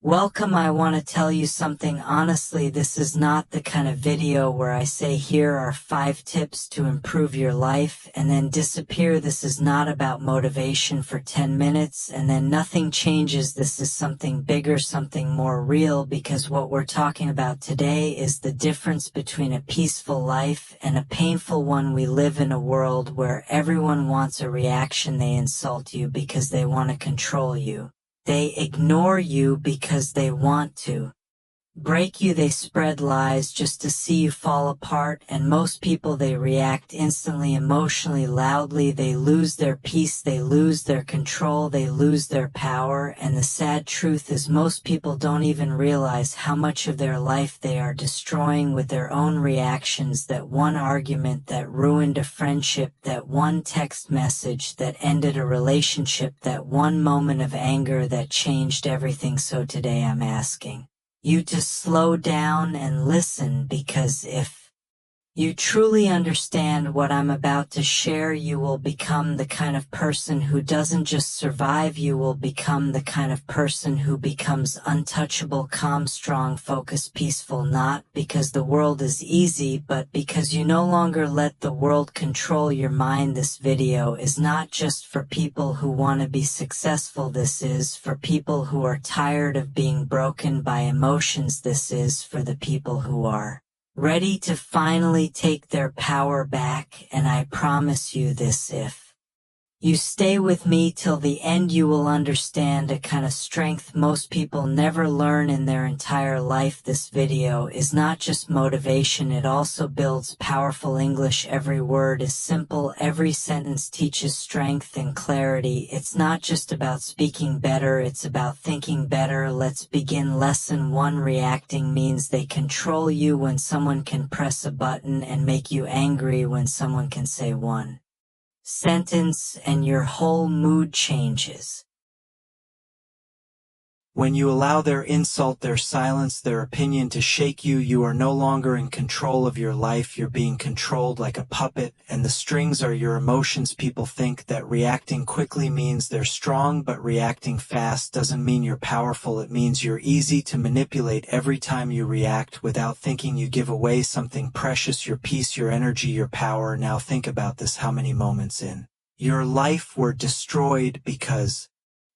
Welcome. I want to tell you something honestly. This is not the kind of video where I say here are 5 tips to improve your life and then disappear. This is not about motivation for 10 minutes and then nothing changes. This is something bigger, something more real, because what we're talking about today is the difference between a peaceful life and a painful one. We live in a world where everyone wants a reaction. They insult you because they want to control you. They ignore you because they want to break you. They spread lies just to see you fall apart, and most people, they react instantly, emotionally, loudly. They lose their peace, they lose their control, they lose their power, and the sad truth is most people don't even realize how much of their life they are destroying with their own reactions. That one argument that ruined a friendship, that one text message that ended a relationship, that one moment of anger that changed everything. So today I'm asking you to slow down and listen, because if you truly understand what I'm about to share, you will become the kind of person who doesn't just survive, you will become the kind of person who becomes untouchable, calm, strong, focused, peaceful, not because the world is easy, but because you no longer let the world control your mind. This video is not just for people who want to be successful. This is for people who are tired of being broken by emotions. This is for the people who are ready to finally take their power back, and I promise you this: if you stay with me till the end, you will understand a kind of strength most people never learn in their entire life. This video is not just motivation, it also builds powerful English. Every word is simple, every sentence teaches strength and clarity. It's not just about speaking better, it's about thinking better. Let's begin. Lesson 1: reacting means they control you. When someone can press a button and make you angry, when someone can say one sentence and your whole mood changes. When you allow their insult, their silence, their opinion to shake you, you are no longer in control of your life. You're being controlled like a puppet, and the strings are your emotions. People think that reacting quickly means they're strong, but reacting fast doesn't mean you're powerful. It means you're easy to manipulate. Every time you react without thinking, you give away something precious: your peace, your energy, your power. Now think about this: how many moments in your life were destroyed because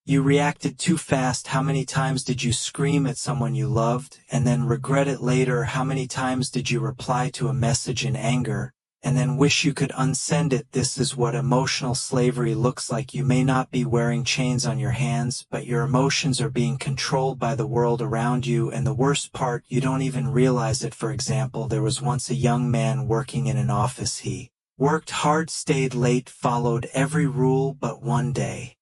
you reacted too fast? How many times did you scream at someone you loved and then regret it later? How many times did you reply to a message in anger and then wish you could unsend it? This is what emotional slavery looks like. You may not be wearing chains on your hands, but your emotions are being controlled by the world around you, and the worst part, you don't even realize it. For example, there was once a young man working in an office. He worked hard, stayed late, followed every rule, but one day,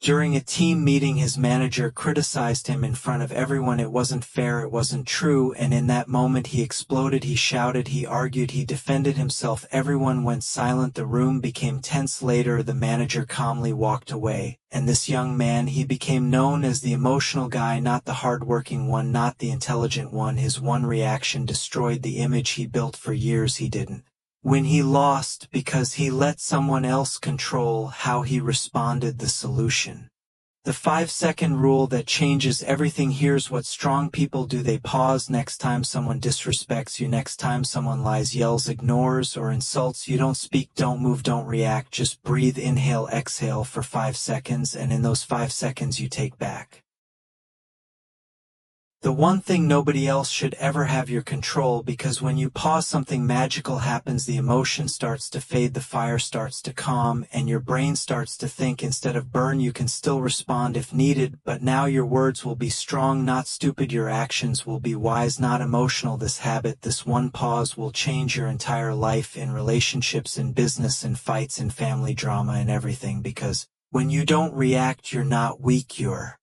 during a team meeting, his manager criticized him in front of everyone. It wasn't fair, it wasn't true, and in that moment he exploded. He shouted, he argued, he defended himself. Everyone went silent, the room became tense. Later, the manager calmly walked away, and this young man, he became known as the emotional guy, not the hardworking one, not the intelligent one. His one reaction destroyed the image he built for years. He didn't when he lost because he let someone else control how he responded. The solution: the 5-second rule that changes everything. Here's what strong people do: they pause. Next time someone disrespects you, next time someone lies, yells, ignores, or insults you, don't speak, don't move, don't react. Just breathe, inhale, exhale for 5 seconds, and in those 5 seconds you take back the one thing nobody else should ever have: your control. Because when you pause, something magical happens. The emotion starts to fade, the fire starts to calm, and your brain starts to think instead of burn. You can still respond if needed, but now your words will be strong, not stupid. Your actions will be wise, not emotional. This habit, this one pause, will change your entire life, in relationships, in business, in fights, in family drama, and everything. Because when you don't react, you're not weak, you're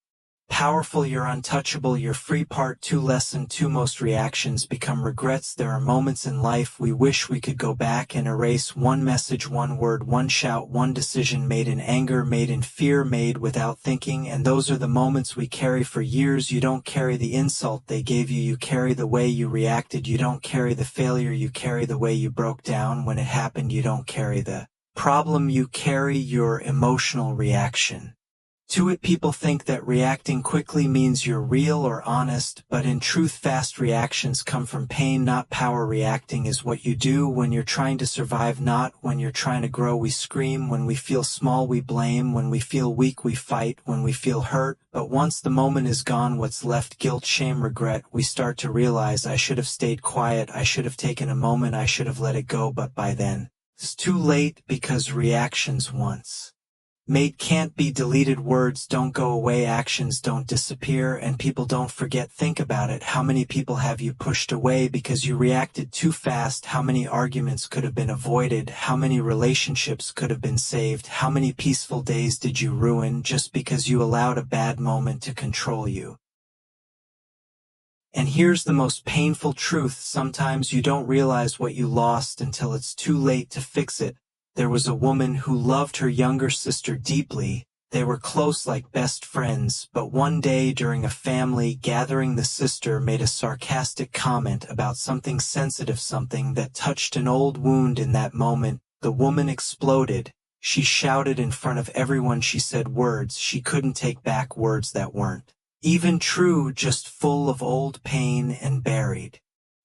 powerful, you're untouchable, you're free. Part 2. Lesson 2: most reactions become regrets. There are moments in life we wish we could go back and erase. One message, one word, one shout, one decision made in anger, made in fear, made without thinking, and those are the moments we carry for years. You don't carry the insult they gave you, you carry the way you reacted. You don't carry the failure, you carry the way you broke down when it happened. You don't carry the problem, you carry your emotional reaction To it, people think that reacting quickly means you're real or honest, but in truth, fast reactions come from pain, not power. Reacting is what you do when you're trying to survive, not when you're trying to grow. We scream. When we feel small, we blame. When we feel weak, we fight. When we feel hurt, but once the moment is gone, what's left? Guilt, shame, regret. We start to realize, I should have stayed quiet. I should have taken a moment. I should have let it go. But by then, it's too late, because reactions once made can't be deleted. Words don't go away, actions don't disappear, and people don't forget. Think about it. How many people have you pushed away because you reacted too fast? How many arguments could have been avoided? How many relationships could have been saved? How many peaceful days did you ruin just because you allowed a bad moment to control you? And here's the most painful truth. Sometimes you don't realize what you lost until it's too late to fix it. There was a woman who loved her younger sister deeply. They were close, like best friends, but one day during a family gathering, the sister made a sarcastic comment about something sensitive, something that touched an old wound. In that moment, the woman exploded. She shouted in front of everyone. She said words she couldn't take back, words that weren't even true, just full of old pain and buried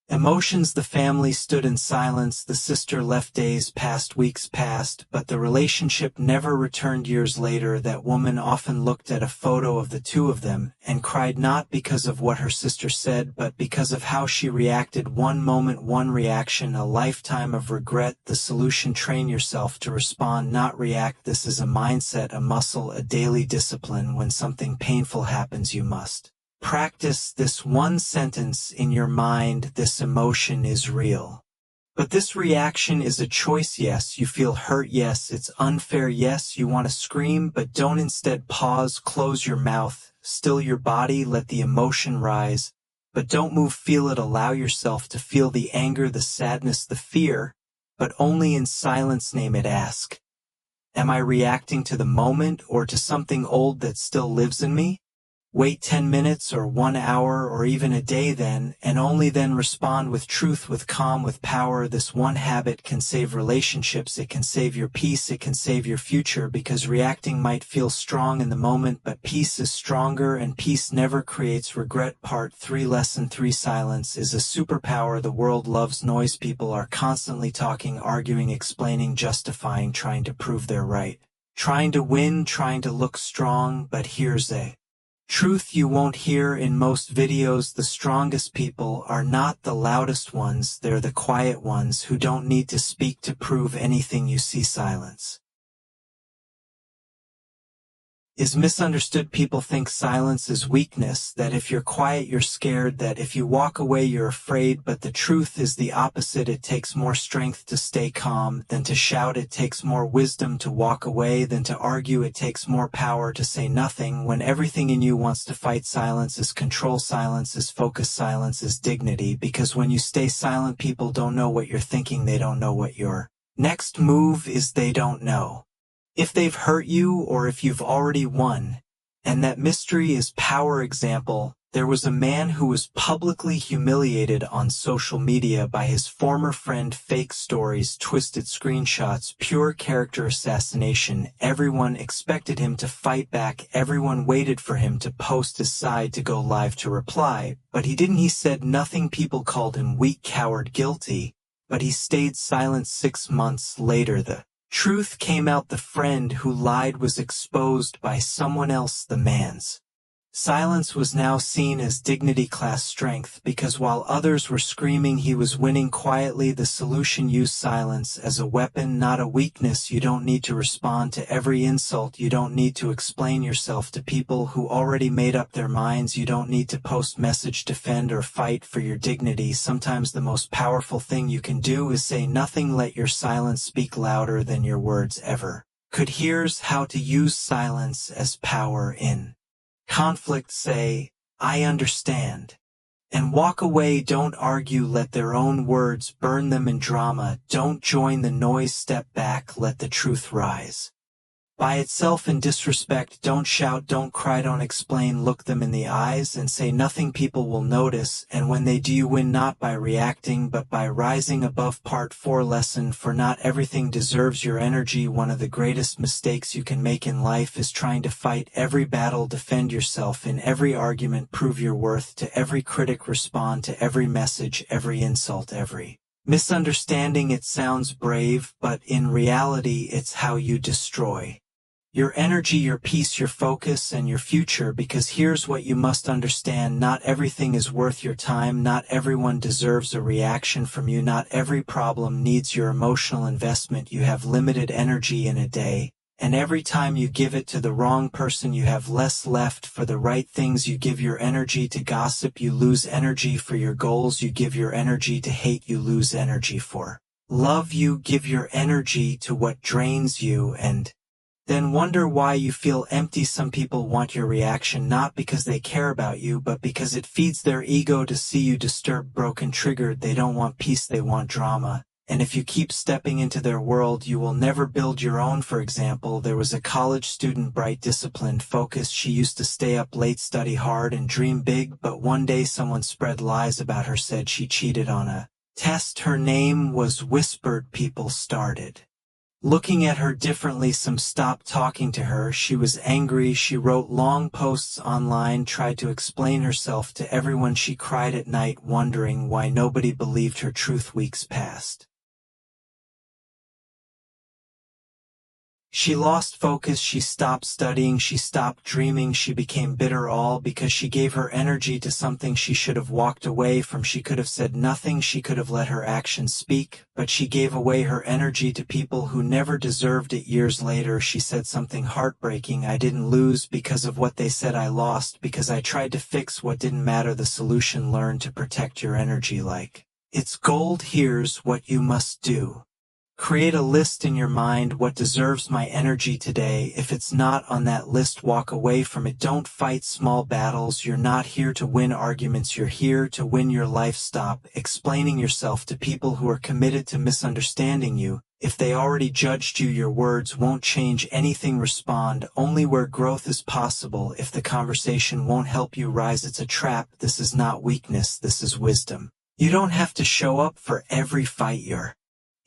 emotions. The family stood in silence. The sister left. Days passed, weeks passed, but the relationship never returned. Years later, that woman often looked at a photo of the two of them and cried, not because of what her sister said, but because of how she reacted. One moment, one reaction, a lifetime of regret. The solution: train yourself to respond, not react. This is a mindset, a muscle, a daily discipline. When something painful happens, you must practice this one sentence in your mind: this emotion is real. But this reaction is a choice. Yes, you feel hurt. Yes, it's unfair. Yes, you want to scream, but don't. Instead, pause, close your mouth, still your body, let the emotion rise. But don't move, feel it. Allow yourself to feel the anger, the sadness, the fear, but only in silence. Name it. Ask, am I reacting to the moment or to something old that still lives in me? Wait 10 minutes or 1 hour or even a day, then, and only then, respond with truth, with calm, with power. This one habit can save relationships, it can save your peace, it can save your future, because reacting might feel strong in the moment, but peace is stronger, and peace never creates regret. Part 3. Lesson 3. Silence is a superpower. The world loves noise. People are constantly talking, arguing, explaining, justifying, trying to prove they're right, trying to win, trying to look strong. But here's a truth you won't hear in most videos: the strongest people are not the loudest ones, they're the quiet ones who don't need to speak to prove anything. You see, silence is misunderstood. People think silence is weakness, that if you're quiet you're scared, that if you walk away you're afraid, but the truth is the opposite. It takes more strength to stay calm than to shout. It takes more wisdom to walk away than to argue. It takes more power to say nothing when everything in you wants to fight. Silence is control, silence is focus, silence is dignity, because when you stay silent, people don't know what you're thinking, they don't know what your next move is, they don't know if they've hurt you or if you've already won. And that mystery is power. Example: there was a man who was publicly humiliated on social media by his former friend. Fake stories, twisted screenshots, pure character assassination. Everyone expected him to fight back. Everyone waited for him to post his side, to go live, to reply. But he didn't. He said nothing. People called him weak, coward, guilty. But he stayed silent. 6 months later, the truth came out. The friend who lied was exposed by someone else. The man's silence was now seen as dignity, class, strength, because while others were screaming, he was winning quietly. The solution: use silence as a weapon, not a weakness. You don't need to respond to every insult. You don't need to explain yourself to people who already made up their minds. You don't need to post, message, defend, or fight for your dignity. Sometimes the most powerful thing you can do is say nothing. Let your silence speak louder than your words ever could. Here's how to use silence as power in conflict: say, I understand, and walk away. Don't argue, let their own words burn them. In drama, don't join the noise, step back, let the truth rise. by itself in disrespect. Don't shout, don't cry, don't explain, look them in the eyes and say nothing. People will notice, and when they do, you win not by reacting but by rising above. Part 4 lesson for not everything deserves your energy. One of the greatest mistakes you can make in life is trying to fight every battle, defend yourself in every argument, prove your worth to every critic, respond to every message, every insult, every misunderstanding. It sounds brave, but in reality it's how you destroy your energy, your peace, your focus, and your future. Because here's what you must understand: not everything is worth your time. Not everyone deserves a reaction from you. Not every problem needs your emotional investment. You have limited energy in a day, and every time you give it to the wrong person, you have less left for the right things. You give your energy to gossip, you lose energy for your goals. You give your energy to hate, you lose energy for love. You give your energy to what drains you and then wonder why you feel empty. Some people want your reaction not because they care about you, but because it feeds their ego to see you disturbed, broken, triggered. They don't want peace, they want drama. And if you keep stepping into their world, you will never build your own. For example, there was a college student, bright, disciplined, focused. She used to stay up late, study hard, and dream big, but one day someone spread lies about her, said she cheated on a test. Her name was whispered. People started looking at her differently. Some stopped talking to her. She was angry. She wrote long posts online, tried to explain herself to everyone. She cried at night, wondering why nobody believed her truth. Weeks passed. She lost focus, she stopped studying, she stopped dreaming, she became bitter, all because she gave her energy to something she should have walked away from. She could have said nothing, she could have let her actions speak, but she gave away her energy to people who never deserved it. Years later, she said something heartbreaking: I didn't lose because of what they said, I lost because I tried to fix what didn't matter. The solution: learn to protect your energy like it's gold. Here's what you must do. Create a list in your mind: what deserves my energy today? If it's not on that list, walk away from it. Don't fight small battles. You're not here to win arguments, you're here to win your life. Stop explaining yourself to people who are committed to misunderstanding you. If they already judged you, your words won't change anything. Respond only where growth is possible. If the conversation won't help you rise, it's a trap. This is not weakness, this is wisdom. You don't have to show up for every fight you're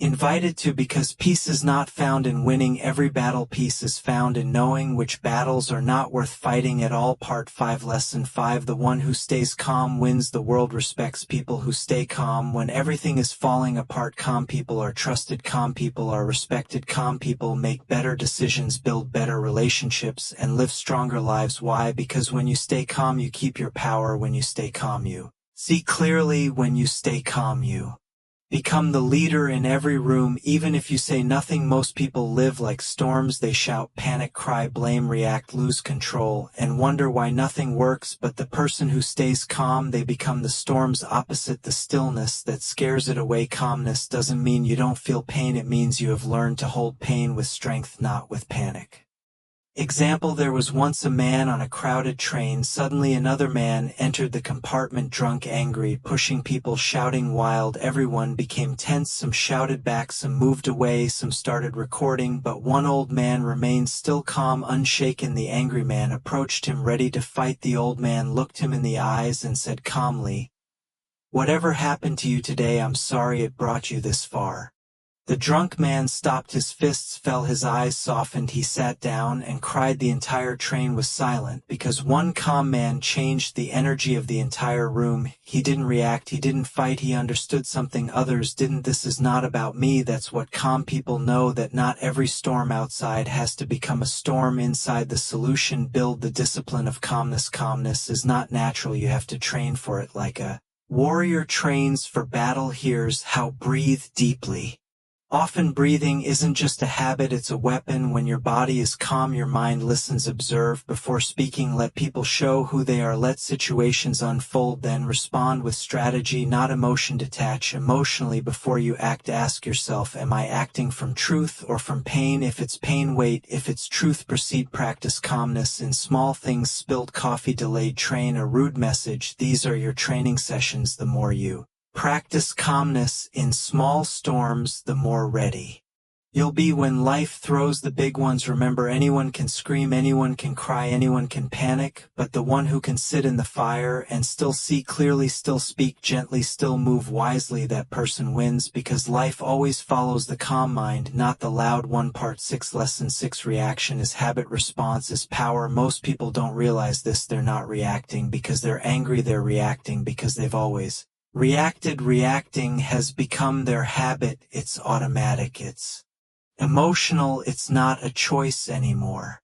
invited to, because peace is not found in winning every battle. Peace is found in knowing which battles are not worth fighting at all. Part 5 lesson 5: the one who stays calm wins. The world respects people who stay calm when everything is falling apart. Calm people are trusted, calm people are respected, calm people make better decisions, build better relationships, and live stronger lives. Why? Because when you stay calm, you keep your power. When you stay calm, you see clearly. When you stay calm, you become the leader in every room. Even if you say nothing, most people live like storms. They shout, panic, cry, blame, react, lose control, and wonder why nothing works. But the person who stays calm, they become the storm's opposite, the stillness that scares it away. Calmness doesn't mean you don't feel pain, it means you have learned to hold pain with strength, not with panic. Example: there was once a man on a crowded train. Suddenly another man entered the compartment, drunk, angry, pushing people, shouting wild. Everyone became tense. Some shouted back, some moved away, some started recording, but one old man remained still, calm, unshaken. The angry man approached him, ready to fight. The old man looked him in the eyes and said calmly, "Whatever happened to you today, I'm sorry it brought you this far." The drunk man stopped, his fists fell, his eyes softened, he sat down and cried. The entire train was silent, because one calm man changed the energy of the entire room. He didn't react, he didn't fight, he understood something others didn't. This is not about me. That's what calm people know, that not every storm outside has to become a storm inside. The solution: build the discipline of calmness. Calmness is not natural, you have to train for it like a warrior trains for battle. Here's how: breathe deeply. Often breathing isn't just a habit, it's a weapon. When your body is calm, your mind listens. Observe before speaking. Let people show who they are. Let situations unfold, then respond with strategy, not emotion. Detach emotionally before you act. Ask yourself, am I acting from truth or from pain? If it's pain, wait. If it's truth, proceed. Practice calmness in small things: spilled coffee, delayed train, a rude message. These are your training sessions. The more you practice calmness in small storms, the more ready You'll be when life throws the big ones. Remember, anyone can scream, anyone can cry, anyone can panic, but the one who can sit in the fire and still see clearly, still speak gently, still move wisely, that person wins, because life always follows the calm mind, not the loud one. Part 6 Lesson 6 Reaction is habit, response is power. Most people don't realize this. They're not reacting because they're angry, they're reacting because they've always reacted. Reacting has become their habit. It's automatic, it's emotional, it's not a choice anymore.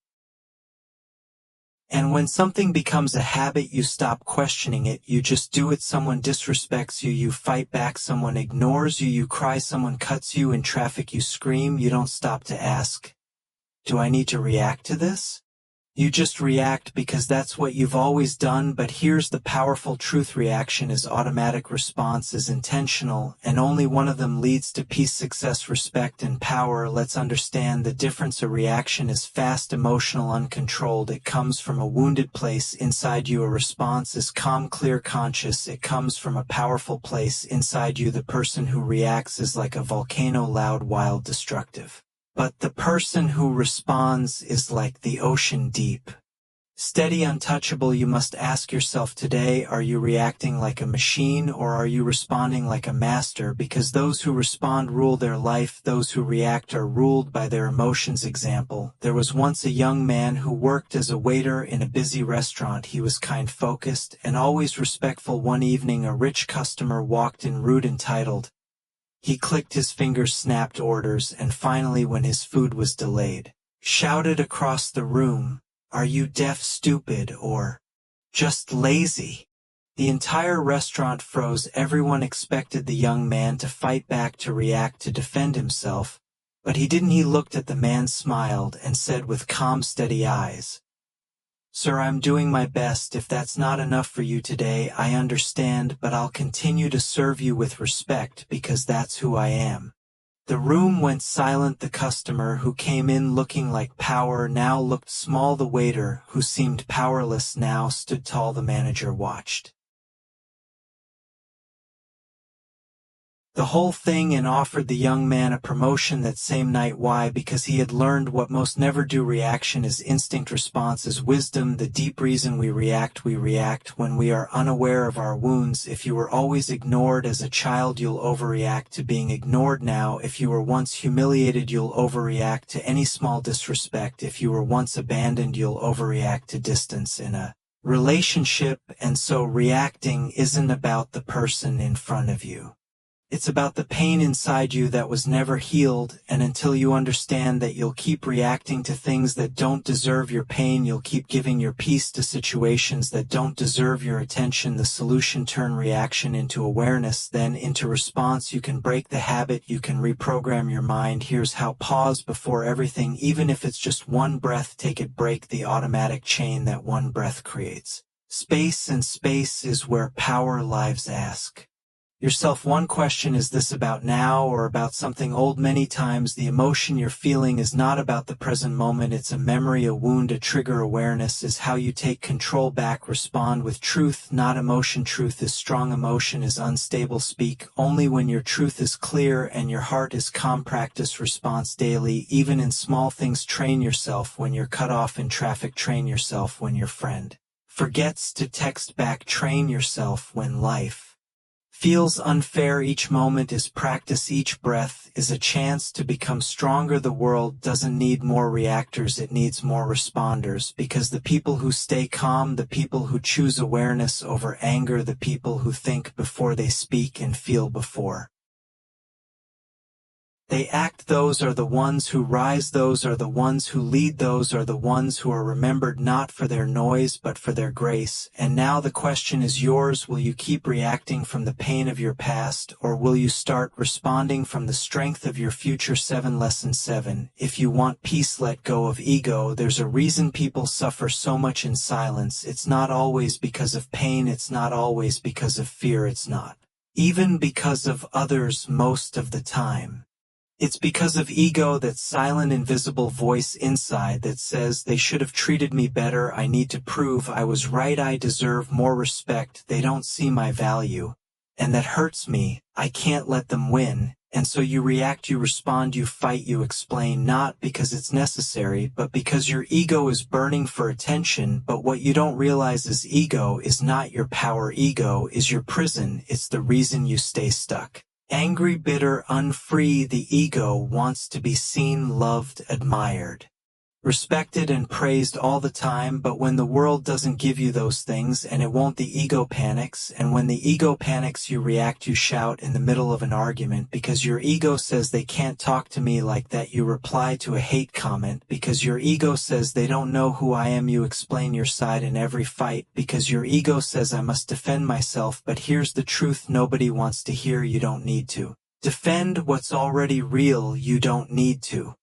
And when something becomes a habit, you stop questioning it, you just do it. Someone disrespects you, you fight back. Someone ignores you, you cry. Someone cuts you in traffic, you scream. You don't stop to ask, do I need to react to this? You just react because that's what you've always done. But here's the powerful truth: reaction is automatic, response is intentional, and only one of them leads to peace, success, respect, and power. Let's understand the difference. A reaction is fast, emotional, uncontrolled. It comes from a wounded place inside you. A response is calm, clear, conscious. It comes from a powerful place inside you. The person who reacts is like a volcano, loud, wild, destructive. But the person who responds is like the ocean, deep, steady, untouchable. You must ask yourself today, are you reacting like a machine or are you responding like a master? Because those who respond rule their life, those who react are ruled by their emotions. Example: there was once a young man who worked as a waiter in a busy restaurant. He was kind, focused, and always respectful. One evening, a rich customer walked in, rude, entitled. He clicked his fingers, snapped orders, and finally, when his food was delayed, shouted across the room, "Are you deaf, stupid, or just lazy?" The entire restaurant froze. Everyone expected the young man to fight back, to react, to defend himself, but he didn't. He looked at the man, smiled, and said with calm, steady eyes, "Sir, I'm doing my best. If that's not enough for you today, I understand, but I'll continue to serve you with respect because that's who I am." The room went silent. The customer, who came in looking like power, now looked small. The waiter, who seemed powerless, now stood tall. The manager watched the whole thing and offered the young man a promotion that same night. Why? Because he had learned what most never do. Reaction is instinct, response is wisdom. The deep reason we react when we are unaware of our wounds. If you were always ignored as a child, you'll overreact to being ignored now. If you were once humiliated, you'll overreact to any small disrespect. If you were once abandoned, you'll overreact to distance in a relationship. And so reacting isn't about the person in front of you. It's about the pain inside you that was never healed, and until you understand that, you'll keep reacting to things that don't deserve your pain. You'll keep giving your peace to situations that don't deserve your attention. The solution: turn reaction into awareness, then into response. You can break the habit, you can reprogram your mind. Here's how: pause before everything, even if it's just one breath. Take it, break the automatic chain that one breath creates. Space, and space is where power lives. Ask yourself one question: is this about now or about something old? Many times the emotion you're feeling is not about the present moment, it's a memory, a wound, a trigger. Awareness is how you take control back. Respond with truth, not emotion. Truth is strong, emotion is unstable. Speak only when your truth is clear and your heart is calm. Practice response daily, even in small things. Train yourself when you're cut off in traffic. Train yourself when your friend forgets to text back. Train yourself when life feels unfair. Each moment is practice, each breath is a chance to become stronger. The world doesn't need more reactors, it needs more responders, because the people who stay calm, the people who choose awareness over anger, the people who think before they speak and feel before they act, those are the ones who rise, those are the ones who lead, those are the ones who are remembered not for their noise but for their grace. And now the question is yours: will you keep reacting from the pain of your past, or will you start responding from the strength of your future? 7 Lesson 7. If you want peace, let go of ego. There's a reason people suffer so much in silence. It's not always because of pain, it's not always because of fear, it's not even because of others most of the time. It's because of ego, that silent, invisible voice inside that says, they should have treated me better, I need to prove I was right, I deserve more respect, they don't see my value. And that hurts me, I can't let them win. And so you react, you respond, you fight, you explain, not because it's necessary, but because your ego is burning for attention. But what you don't realize is ego is not your power. Ego is your prison. It's the reason you stay stuck. Angry, bitter, unfree, the ego wants to be seen, loved, admired, respected and praised all the time. But when the world doesn't give you those things, and it won't, the ego panics. And when the ego panics, you react, you shout in the middle of an argument because your ego says they can't talk to me like that. You reply to a hate comment because your ego says they don't know who I am. You explain your side in every fight because your ego says I must defend myself. But here's the truth nobody wants to hear: you don't need to defend what's already real. You don't need to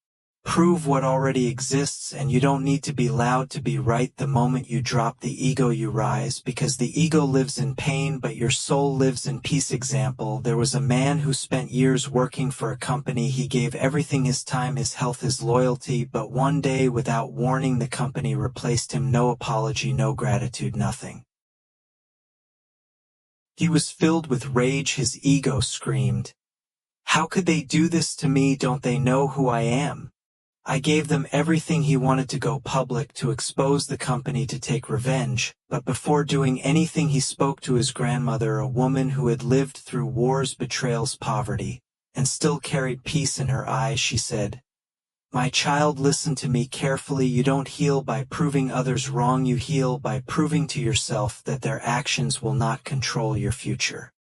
prove what already exists, and you don't need to be loud to be right. The moment you drop the ego, you rise, because the ego lives in pain, but your soul lives in peace. Example: there was a man who spent years working for a company. He gave everything: his time, his health, his loyalty. But one day, without warning, the company replaced him. No apology, no gratitude, nothing. He was filled with rage. His ego screamed, "How could they do this to me? Don't they know who I am? I gave them everything." He wanted to go public, to expose the company, to take revenge. But before doing anything, he spoke to his grandmother, a woman who had lived through wars, betrayals, poverty, and still carried peace in her eyes. She said, "My child, listen to me carefully. You don't heal by proving others wrong. You heal by proving to yourself that their actions will not control your future."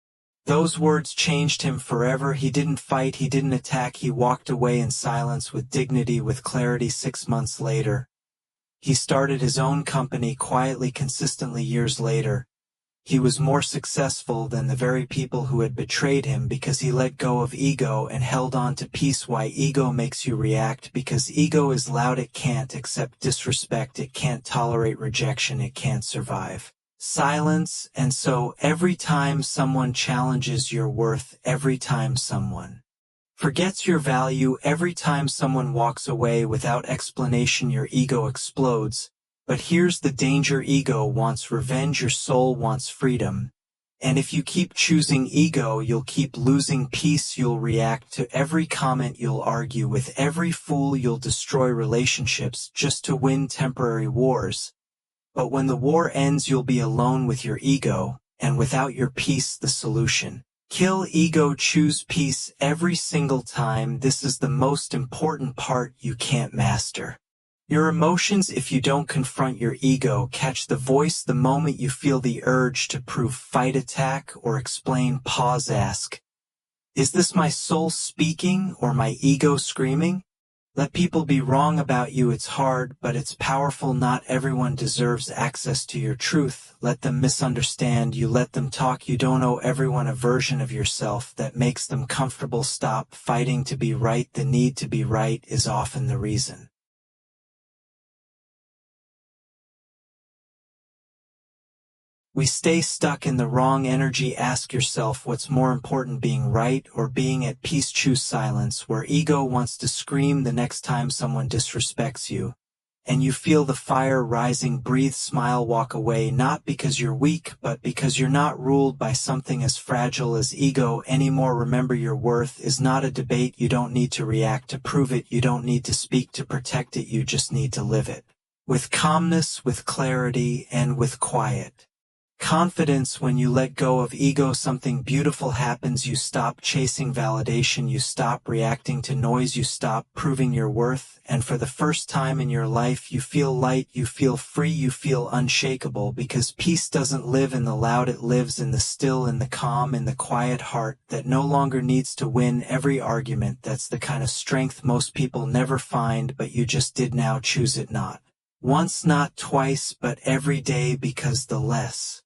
Those words changed him forever. He didn't fight, he didn't attack, he walked away in silence, with dignity, with clarity. 6 months later, he started his own company, quietly, consistently. Years later, he was more successful than the very people who had betrayed him, because he let go of ego and held on to peace. Why ego makes you react? Because ego is loud. It can't accept disrespect, it can't tolerate rejection, it can't survive silence. And so every time someone challenges your worth, every time someone forgets your value, every time someone walks away without explanation, your ego explodes. But here's the danger: ego wants revenge, your soul wants freedom. And if you keep choosing ego, you'll keep losing peace. You'll react to every comment, you'll argue with every fool, you'll destroy relationships just to win temporary wars. But when the war ends, you'll be alone with your ego, and without your peace. The solution: kill ego, choose peace every single time. This is the most important part you can't master your emotions if you don't confront your ego. Catch the voice the moment you feel the urge to prove, fight, attack, or explain. Pause, ask, is this my soul speaking or my ego screaming? Let people be wrong about you. It's hard, but it's powerful. Not everyone deserves access to your truth. Let them misunderstand you. Let them talk. You don't owe everyone a version of yourself that makes them comfortable. Stop fighting to be right. The need to be right is often the reason we stay stuck in the wrong energy. Ask yourself, what's more important, being right or being at peace? Choose silence, where ego wants to scream. The next time someone disrespects you and you feel the fire rising, breathe, smile, walk away, not because you're weak, but because you're not ruled by something as fragile as ego anymore. Remember, your worth is not a debate. You don't need to react to prove it. You don't need to speak to protect it. You just need to live it with calmness, with clarity, and with quiet confidence. When you let go of ego, something beautiful happens. You stop chasing validation, you stop reacting to noise, you stop proving your worth, and for the first time in your life, you feel light, you feel free, you feel unshakable, because peace doesn't live in the loud, it lives in the still, in the calm, in the quiet heart that no longer needs to win every argument. That's the kind of strength most people never find, but you just did. Now choose it, not once, not twice, but every day, because the less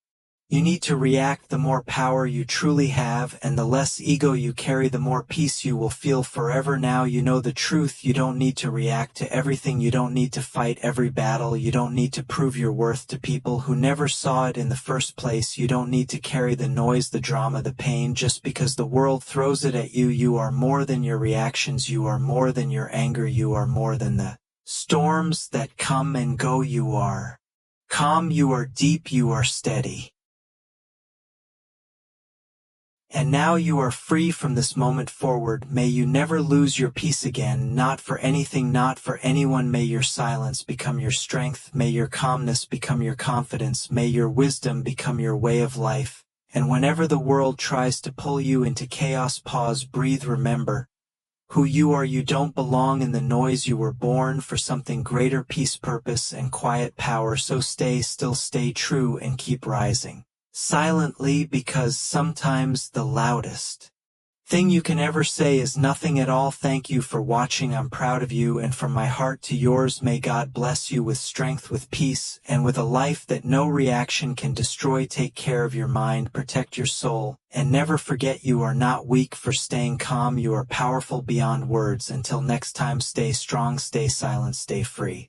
you need to react, the more power you truly have, and the less ego you carry, the more peace you will feel forever. Now you know the truth. You don't need to react to everything. You don't need to fight every battle. You don't need to prove your worth to people who never saw it in the first place. You don't need to carry the noise, the drama, the pain, just because the world throws it at you. You are more than your reactions. You are more than your anger. You are more than the storms that come and go. You are calm. You are deep. You are steady. And now you are free from this moment forward. May you never lose your peace again, not for anything, not for anyone. May your silence become your strength. May your calmness become your confidence. May your wisdom become your way of life. And whenever the world tries to pull you into chaos, pause, breathe, remember who you are. You don't belong in the noise. You were born for something greater, peace, purpose, and quiet power. So stay still, stay true, and keep rising silently, because sometimes the loudest thing you can ever say is nothing at all. Thank you for watching. I'm proud of you, and from my heart to yours, may God bless you with strength, with peace, and with a life that no reaction can destroy. Take care of your mind, protect your soul, and never forget you are not weak for staying calm. You are powerful beyond words. Until next time, stay strong, stay silent, stay free.